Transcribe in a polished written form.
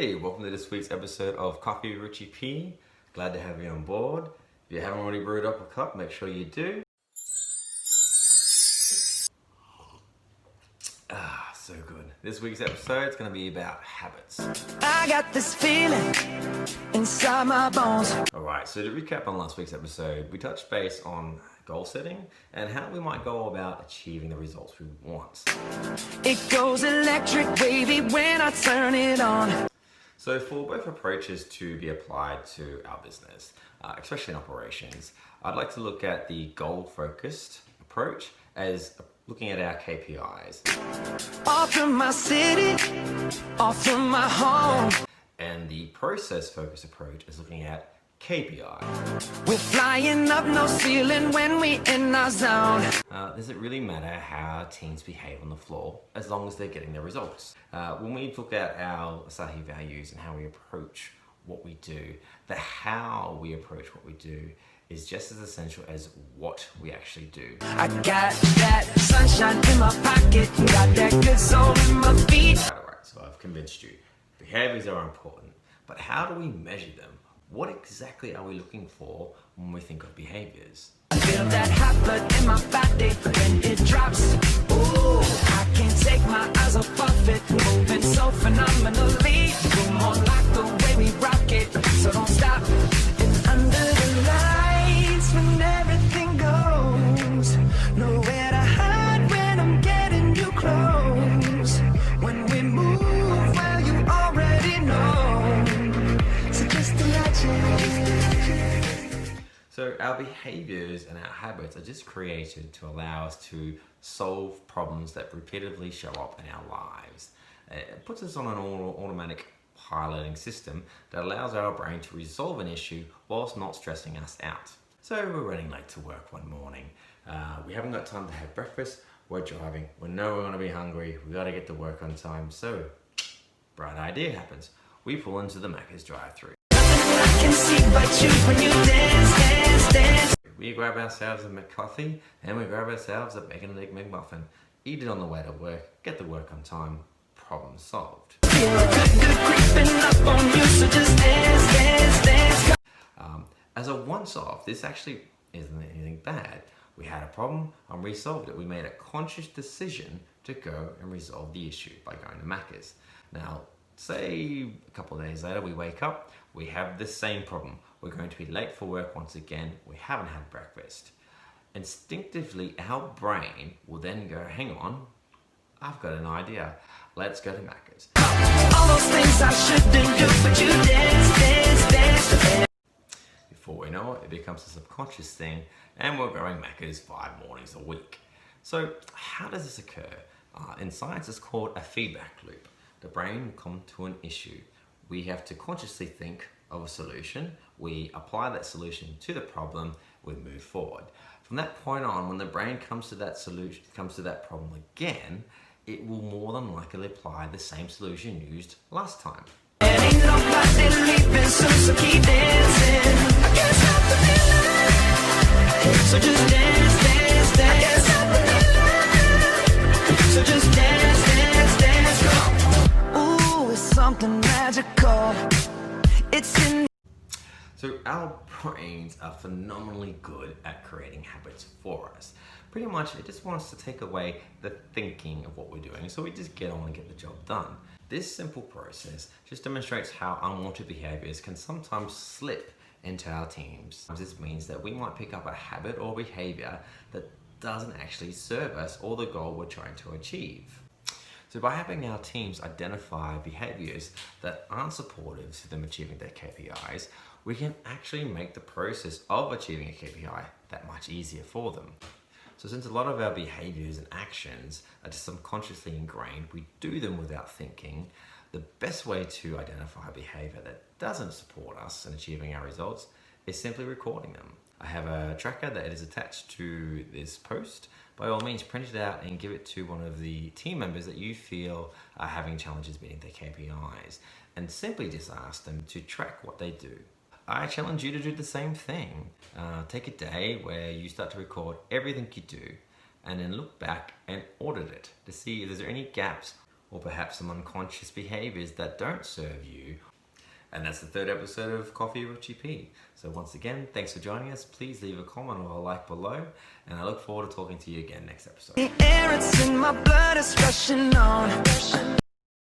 Hey, welcome to this week's episode of Coffee with Richie P. Glad to have you on board. If you haven't already brewed up a cup, make sure you do. So good. This week's episode is going to be about habits. I got this feeling inside my bones. Alright, so to recap on last week's episode, we touched base on goal setting and how we might go about achieving the results we want. It goes electric wavy when I turn it on. So for both approaches to be applied to our business, especially in operations, I'd like to look at the goal-focused approach as looking at our KPIs. Off from my city, off from my home. And the process-focused approach is looking at KPIs. We're flying up no ceiling when we in our zone. Does it really matter how teams behave on the floor as long as they're getting their results? When we look at our Asahi values and how we approach what we do, the how we approach what we do is just as essential as what we actually do. I got that sunshine in my pocket, got that good soul in my feet. Alright, so I've convinced you. Behaviors are important, but how do we measure them? What exactly are we looking for when we think of behaviors? I feel that hot blood in my body when it drops. Ooh, I can't take my eyes off it, moving so phenomenally. You're more like the way we rock it, so don't stop. And under the lights when everything goes, nowhere to hide when I'm getting you close. When we move, well you already know. So just imagine. So our behaviors and our habits are just created to allow us to solve problems that repeatedly show up in our lives. It puts us on an automatic piloting system that allows our brain to resolve an issue whilst not stressing us out. So we're running late to work one morning. We haven't got time to have breakfast. We're driving. We know we're going to be hungry. We got to get to work on time. So bright idea happens. We pull into the Macca's drive-thru. I can see but you when you dance. We grab ourselves a McCoffee and we grab ourselves a bacon and egg McMuffin. Eat it on the way to work, get to work on time, problem solved. As a once-off, this actually isn't anything bad. We had a problem and we solved it. We made a conscious decision to go and resolve the issue by going to Macca's. Now, say a couple of days later, we wake up, we have the same problem. We're going to be late for work once again. We haven't had breakfast. Instinctively, our brain will then go, hang on, I've got an idea. Let's go to Macca's. All those things I shouldn't do, but you dance. Before we know it, it becomes a subconscious thing and we're going Macca's 5 mornings a week. So how does this occur? In science, it's called a feedback loop. The brain will come to an issue. We have to consciously think of a solution. We apply that solution to the problem. We move forward. From that point on, when the brain comes to that solution, comes to that problem again, it will more than likely apply the same solution used last time. Ain't nobody leaving soon, so keep dancing. I can't stop the feeling. So just dance. I can't stop the feeling. So just dance. Ooh, it's something magical. It's in. So our brains are phenomenally good at creating habits for us. Pretty much it just wants to take away the thinking of what we're doing, so we just get on and get the job done. This simple process just demonstrates how unwanted behaviors can sometimes slip into our teams. This means that we might pick up a habit or behavior that doesn't actually serve us or the goal we're trying to achieve. So by having our teams identify behaviors that aren't supportive to them achieving their KPIs, we can actually make the process of achieving a KPI that much easier for them. So since a lot of our behaviors and actions are just subconsciously ingrained, we do them without thinking, the best way to identify a behavior that doesn't support us in achieving our results is simply recording them. I have a tracker that is attached to this post. By all means, print it out and give it to one of the team members that you feel are having challenges meeting their KPIs, and simply just ask them to track what they do. I challenge you to do the same thing. Take a day where you start to record everything you do and then look back and audit it to see if there's any gaps or perhaps some unconscious behaviors that don't serve you. And that's the third episode of Coffee with GP. So once again, thanks for joining us. Please leave a comment or a like below, and I look forward to talking to you again next episode. The air, it's in my blood, it's rushing on.